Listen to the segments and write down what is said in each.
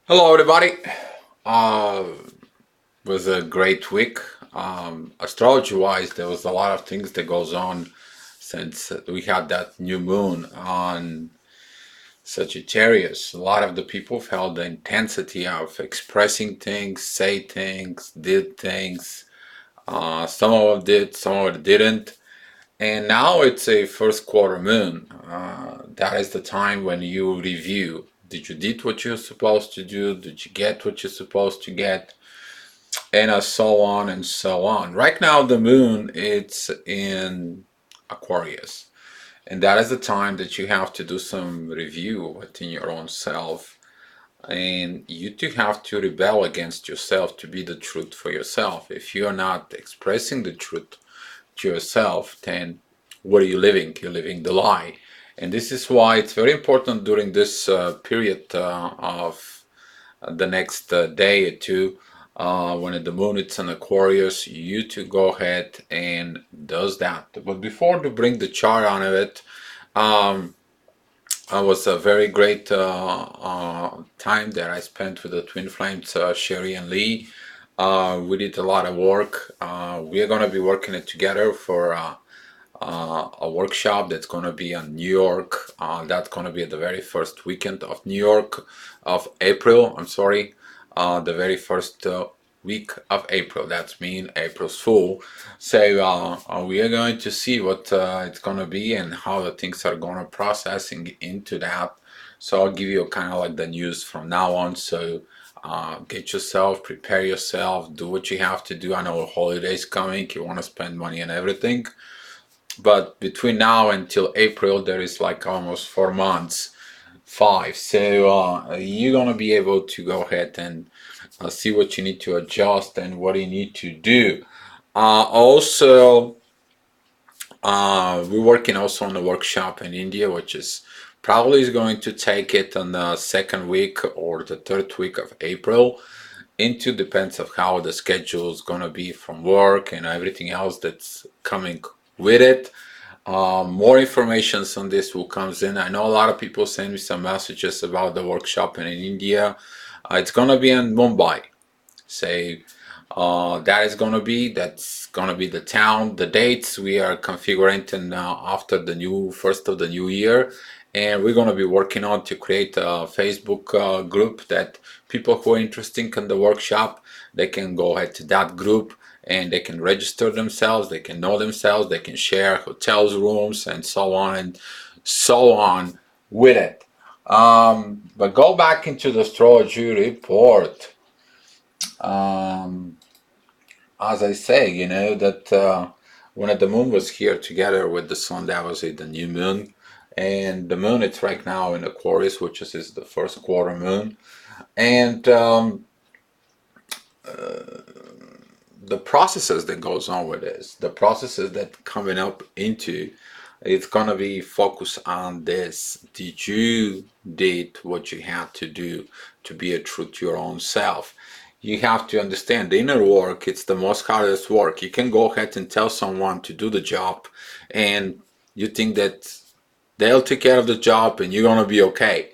Hello, everybody. Uh, was a great week. Astrology-wise, there was a lot of things that goes on since we had that new moon on Sagittarius. A lot of the people felt the intensity of expressing things, say things, did things. Some of them did, some of them didn't. And now it's a first quarter moon. That is the time when you review. Did you did what you're supposed to do? Did you get what you're supposed to get? And so on and so on. Right now, the moon it's in Aquarius, and that is the time that you have to do some review within your own self, and you do have to rebel against yourself to be the truth for yourself. If you are not expressing the truth to yourself, then what are you living? You're living the lie. And this is why it's very important during this period of the next day or two, when the moon is in Aquarius, you to go ahead and does that. But before to bring the chart on it, um, it was a very great time that I spent with the twin flames, Sherry and Lee. We did a lot of work. We are going to be working it together for a workshop that's going to be in New York. That's going to be the very first weekend of New York of April. I'm sorry, the very first week of April. That's mean April's Fool. So we are going to see what it's going to be and how the things are going to processing into that. So I'll give you kind of like the news from now on. So get yourself, prepare yourself, do what you have to do. I know holidays coming, you want to spend money and everything, but between now until April, there is like almost 4 months, five. So you're gonna be able to go ahead and see what you need to adjust and what you need to do. Also, we're working also on a workshop in India, which is probably is going to take it on the second week or the third week of April. Into depends of how the schedule is gonna be from work and everything else that's coming with it. More information on this will comes in. I know a lot of people send me some messages about the workshop in India. It's gonna be in Mumbai. Say that's gonna be the town. The dates we are configuring and after the new first of the new year, and we're gonna be working on to create a Facebook group that people who are interested in the workshop they can go ahead to that group and they can register themselves. They can know themselves. They can share hotels, rooms, and so on with it. But go back into the astrology report. Um, as I say, you know that when the moon was here together with the sun, that was the new moon, and the moon it's right now in Aquarius, which is the first quarter moon, and the processes that goes on with this, the processes that coming up into, it's gonna be focused on this. Did you did what you had to do to be a true to your own self? You have to understand the inner work. It's the most hardest work. You can go ahead and tell someone to do the job, and you think that they'll take care of the job and you're gonna be okay.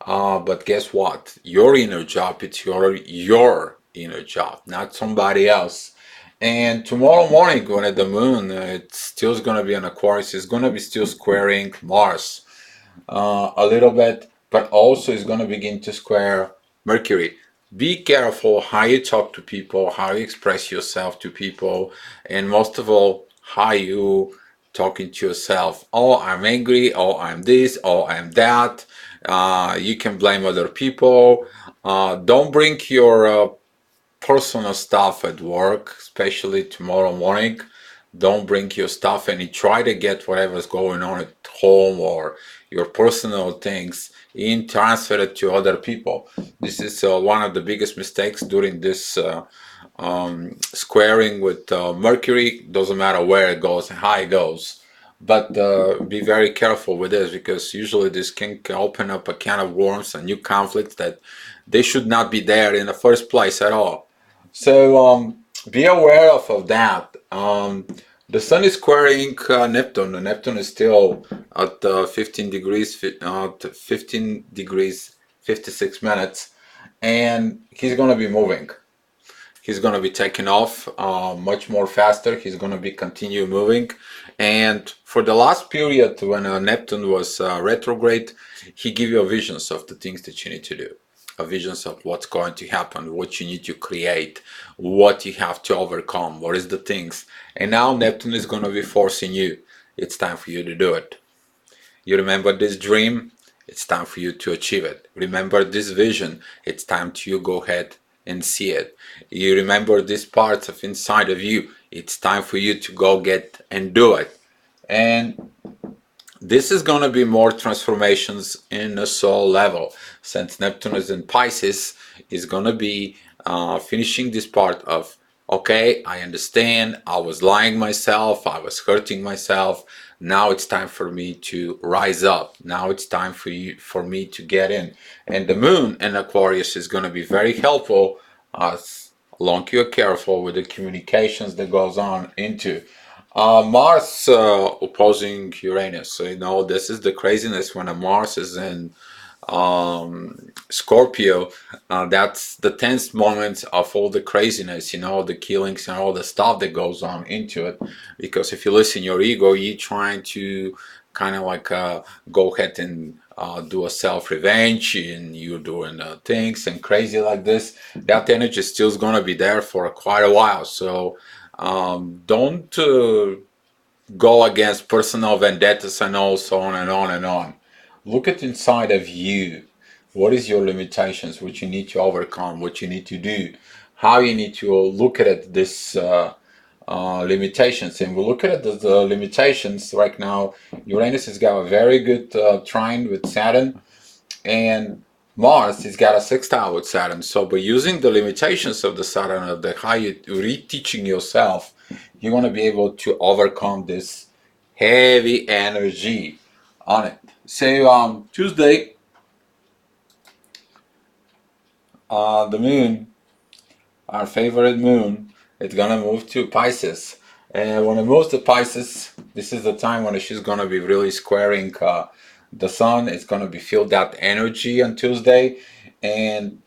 But guess what? Your inner job, it's your inner job, not somebody else. And tomorrow morning, when the moon, it's still going to be an Aquarius. It's going to be still squaring Mars a little bit, but also it's going to begin to square Mercury. Be careful how you talk to people, how you express yourself to people, and most of all, how you talking to yourself. Oh, I'm angry. Oh, I'm this. Oh, I'm that. You can blame other people. Don't bring your personal stuff at work, especially tomorrow morning. Don't bring your stuff and you try to get whatever's going on at home or your personal things in transfer it to other people. This is one of the biggest mistakes during this squaring with Mercury. Doesn't matter where it goes and how it goes. But be very careful with this because usually this can open up a can of worms and new conflicts that they should not be there in the first place at all. So be aware of that. The Sun is squaring Neptune. The Neptune is still at 15 degrees, 15 degrees 56 minutes, and he's going to be moving. He's going to be taking off much more faster. He's going to be continue moving. And for the last period when Neptune was retrograde, he give you visions of the things that you need to do, visions of what's going to happen, what you need to create, what you have to overcome, what is the things. And now Neptune is going to be forcing you. It's time for you to do it. You remember this dream? It's time for you to achieve it. Remember this vision? It's time to you go ahead and see it. You remember these parts of inside of you? It's time for you to go get and do it. And this is going to be more transformations in a soul level. Since Neptune is in Pisces, is going to be finishing this part of, okay, I understand, I was lying myself, I was hurting myself. Now it's time for me to rise up. Now it's time for me to get in. And the moon in Aquarius is going to be very helpful as long you're careful with the communications that goes on into Mars opposing Uranus. So, this is the craziness when a Mars is in Scorpio. That's the tense moments of all the craziness, the killings and all the stuff that goes on into it. Because if you listen your ego, you're trying to kind of like go ahead and do a self-revenge, and you're doing things and crazy like this. That energy still is going to be there for quite a while. So don't go against personal vendettas and all so on and on and on. Look at inside of you. What is your limitations? What you need to overcome? What you need to do? How you need to look at it, this limitations. And we look at the limitations right now. Uranus has got a very good trine with Saturn, and Mars has got a sextile with Saturn. So by using the limitations of the Saturn, of the how you reteaching yourself, you're going to be able to overcome this heavy energy on it. So Tuesday, the moon, our favorite moon, it's gonna move to Pisces. And when it moves to Pisces, this is the time when she's gonna be really squaring the sun. It's gonna be feel that energy on Tuesday, and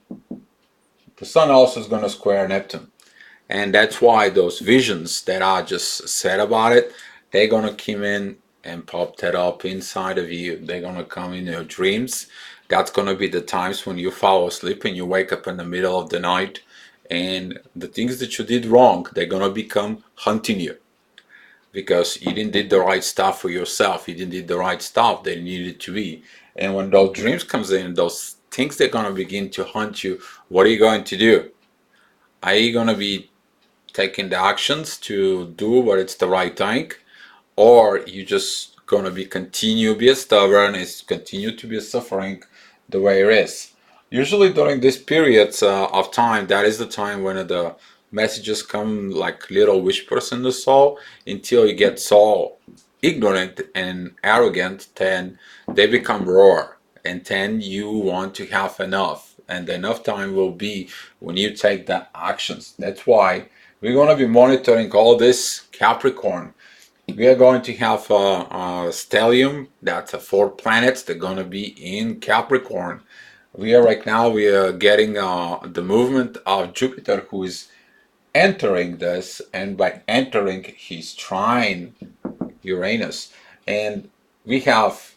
the sun also is gonna square Neptune. And that's why those visions that I just said about it, they're gonna come in and pop that up inside of you. They're gonna come in your dreams. That's gonna be the times when you fall asleep and you wake up in the middle of the night, and the things that you did wrong, they're gonna become hunting you because you didn't did the right stuff for yourself. You didn't did the right stuff that needed to be. And when those dreams comes in, those things, they're gonna begin to hunt you. What are you going to do? Are you gonna be taking the actions to do what it's the right thing, or you just gonna be continue be stubborn, it's continue to be suffering the way it is. Usually during these periods of time, that is the time when the messages come like little whispers in the soul, until you get so ignorant and arrogant, then they become roar, and then you want to have enough, and enough time will be when you take the actions. That's why we're going to be monitoring all this Capricorn. We are going to have a stellium, that's 4 planets, they're going to be in Capricorn. We are getting the movement of Jupiter, who is entering this, and by entering he's trine Uranus. And we have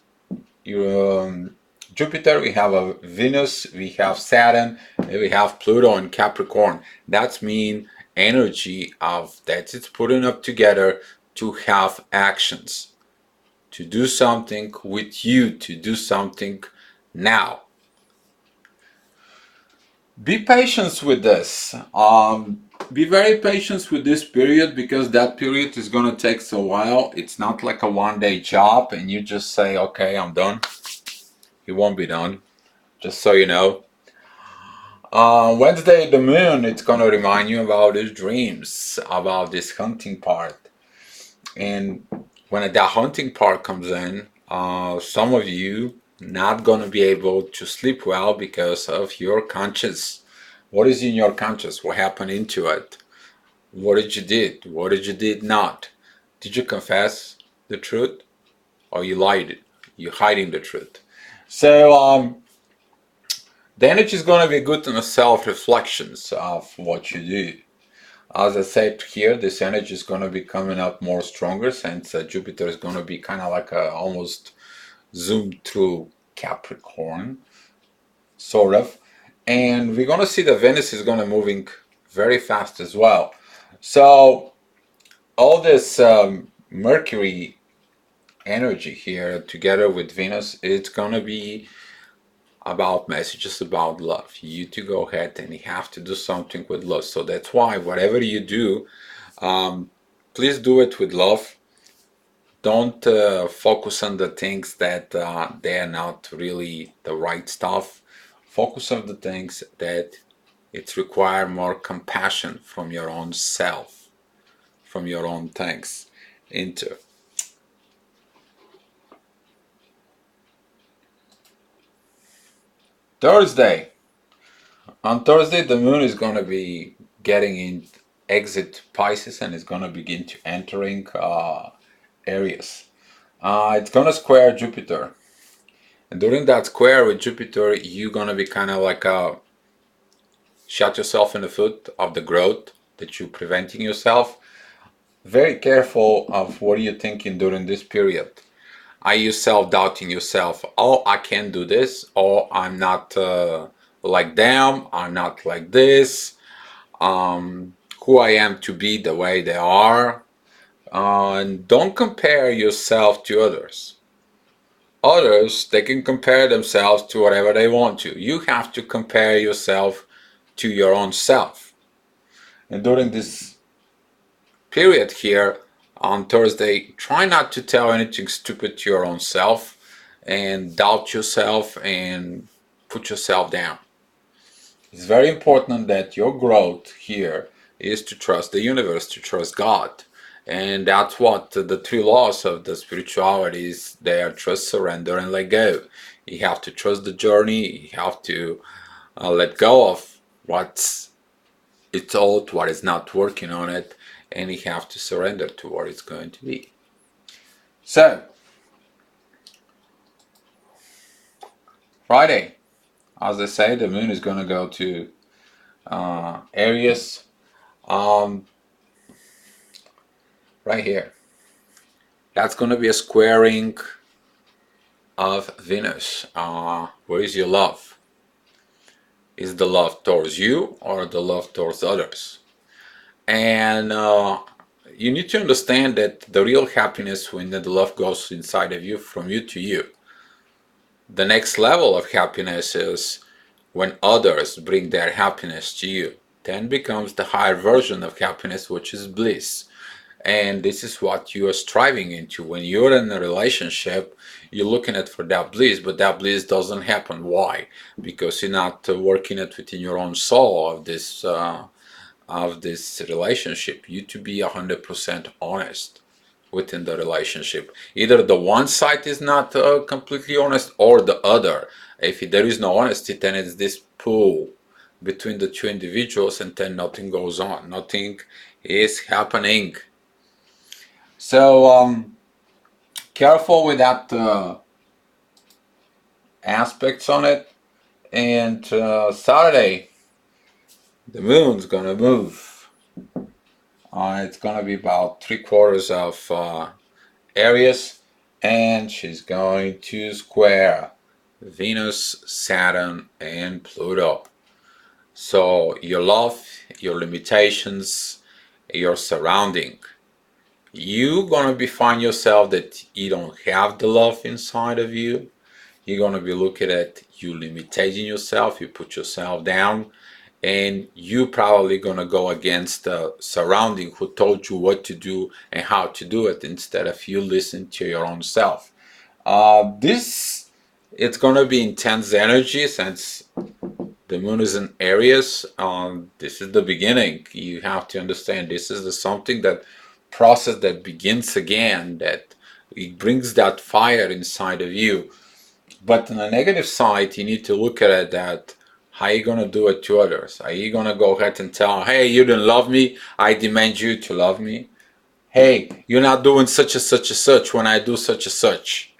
Jupiter, we have a Venus, we have Saturn, and we have Pluto in Capricorn. That's mean energy of that it's putting up together to have actions, to do something with you, to do something now. Be patient with this. Be very patient with this period, because that period is going to take a while. It's not like a one-day job and you just say, okay, I'm done. You won't be done, just so you know. Wednesday, the moon, it's going to remind you about these dreams, about this hunting part. And when that hunting part comes in, some of you not going to be able to sleep well because of your conscience. What is in your conscience? What happened into it? What did you did? What did you did not? Did you confess the truth, or you lied? You hiding the truth? So The energy is going to be good in the self-reflections of what you do. As I said here, this energy is going to be coming up more stronger since Jupiter is going to be kind of like a almost zoomed through Capricorn, sort of. And we're going to see the Venus is going to moving very fast as well. So all this Mercury energy here together with Venus, it's going to be about messages about love. You to go ahead and you have to do something with love. So that's why whatever you do, please do it with love. Don't focus on the things that they're not really the right stuff. Focus on the things that it require more compassion from your own self, from your own things into. Thursday. On Thursday, the moon is going to be getting in exit Pisces and is going to begin to entering Aries. It's going to square Jupiter. And during that square with Jupiter, you're going to be kind of like shot yourself in the foot of the growth that you're preventing yourself. Very careful of what you're thinking during this period. Are you self-doubting yourself? Oh, I can't do this. Or I'm not like them. I'm not like this. Who I am to be the way they are. And don't compare yourself to others. Others, they can compare themselves to whatever they want to. You have to compare yourself to your own self. And during this period here on Thursday, try not to tell anything stupid to your own self and doubt yourself and put yourself down. It's very important that your growth here is to trust the universe, to trust God. And that's what the three laws of the spirituality is. They are trust, surrender, and let go. You have to trust the journey. You have to let go of what's it's old, what is not working on it, and you have to surrender to what it's going to be. So, Friday, as I say, the moon is going to go to Aries. Right here. That's going to be a squaring of Venus. Where is your love? Is the love towards you or the love towards others? And you need to understand that the real happiness when the love goes inside of you, from you to you. The next level of happiness is when others bring their happiness to you. Then becomes the higher version of happiness, which is bliss. And this is what you are striving into. When you're in a relationship, you're looking at for that bliss, but that bliss doesn't happen. Why? Because you're not working it within your own soul of this relationship. You to be 100% honest within the relationship. Either the one side is not completely honest, or the other. If there is no honesty, then it's this pull between the two individuals, and then nothing goes on. Nothing is happening. So careful with that aspects on it. And Saturday, the moon's gonna move. It's gonna be about 3/4 of Aries, and she's going to square Venus, Saturn, and Pluto. So your love, your limitations, your surrounding. You're gonna be find yourself that you don't have the love inside of you. You're gonna be looking at you limiting yourself. You put yourself down, and you probably gonna go against the surrounding who told you what to do and how to do it instead of you listen to your own self. This it's gonna be intense energy since the moon is in Aries. This is the beginning. You have to understand this is something that process that begins again, that it brings that fire inside of you. But on the negative side, you need to look at it that how are you going to do it to others? Are you going to go ahead and tell, hey, you didn't love me, I demand you to love me? Hey, you're not doing such and such and such when I do such and such.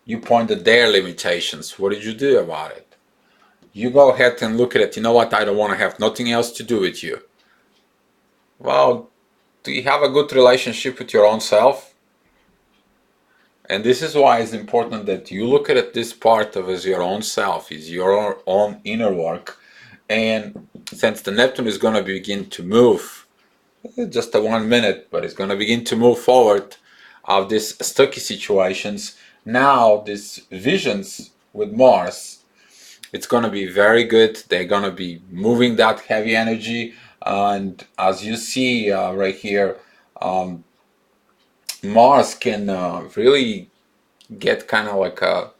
You point at their limitations. What did you do about it? You go ahead and look at it. You know what? I don't want to have nothing else to do with you. Well, do you have a good relationship with your own self? And this is why it's important that you look at it, this part of as your own self, is your own inner work. And since the Neptune is going to begin to move, just a 1 minute, but it's going to begin to move forward of these sticky situations. Now, these visions with Mars, it's going to be very good. They're going to be moving that heavy energy. And as you see right here, Mars can really get kind of like a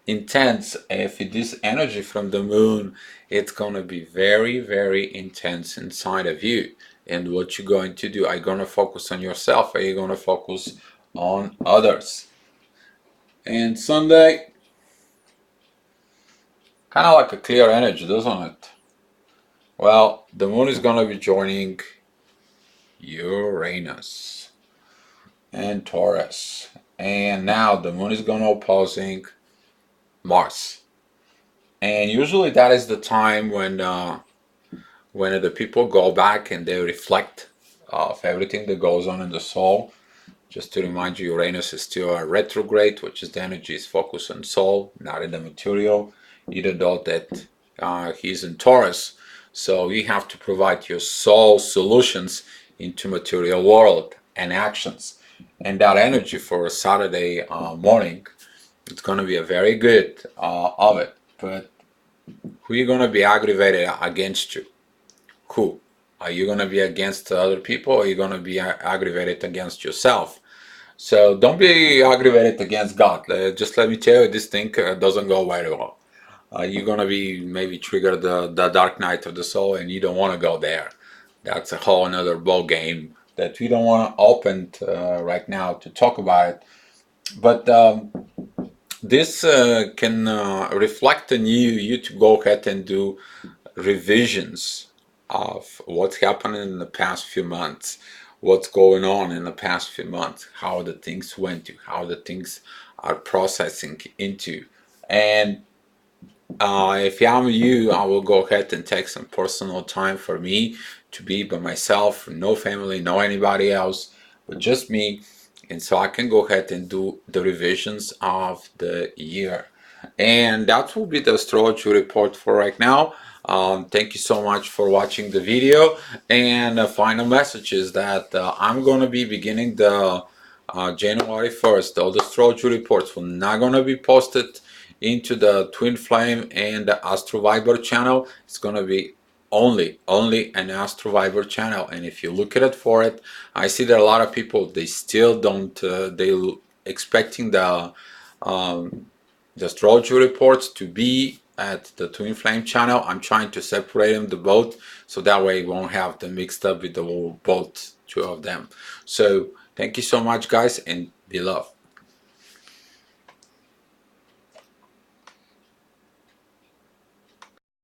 intense. If this energy from the moon, it's gonna be very, very intense inside of you. And what you're going to do, are you gonna focus on yourself? Are you gonna focus on others? And Sunday, kind of like a clear energy, doesn't it? Well, the moon is gonna be joining Uranus and Taurus, and now the moon is gonna opposing Mars. And usually that is the time when the people go back and they reflect of everything that goes on in the soul. Just to remind you, Uranus is still a retrograde, which is the energy is focused on soul, not in the material. Even though that he's in Taurus, so you have to provide your soul solutions into material world and actions. And that energy for a Saturday morning, it's going to be a very good of it. But who are you going to be aggravated against you? Who? Are you going to be against other people, or are you going to be aggravated against yourself? So don't be aggravated against God. Just let me tell you, this thing doesn't go very well. You're going to be maybe trigger the dark night of the soul, and you don't want to go there. That's a whole another ball game that we don't want to open right now to talk about it. But this can reflect on you to go ahead and do revisions of what's happening in the past few months, what's going on in the past few months, how the things went to, how the things are processing into. And if I'm you, I will go ahead and take some personal time for me to be by myself, no family, no anybody else, but just me. And so I can go ahead and do the revisions of the year. And that will be the astrology report for right now. Thank you so much for watching the video. And the final message is that I'm going to be beginning the January 1st. All the astrology reports will not going to be posted into the Twin Flame and the Astroviber channel. It's going to be only an Astroviber channel. And if you look at it for it, I see that a lot of people, they still don't, they expecting the astrology reports to be at the Twin Flame channel. I'm trying to separate them, the both, so that way you won't have them mixed up with the both two of them. So thank you so much, guys, and be loved.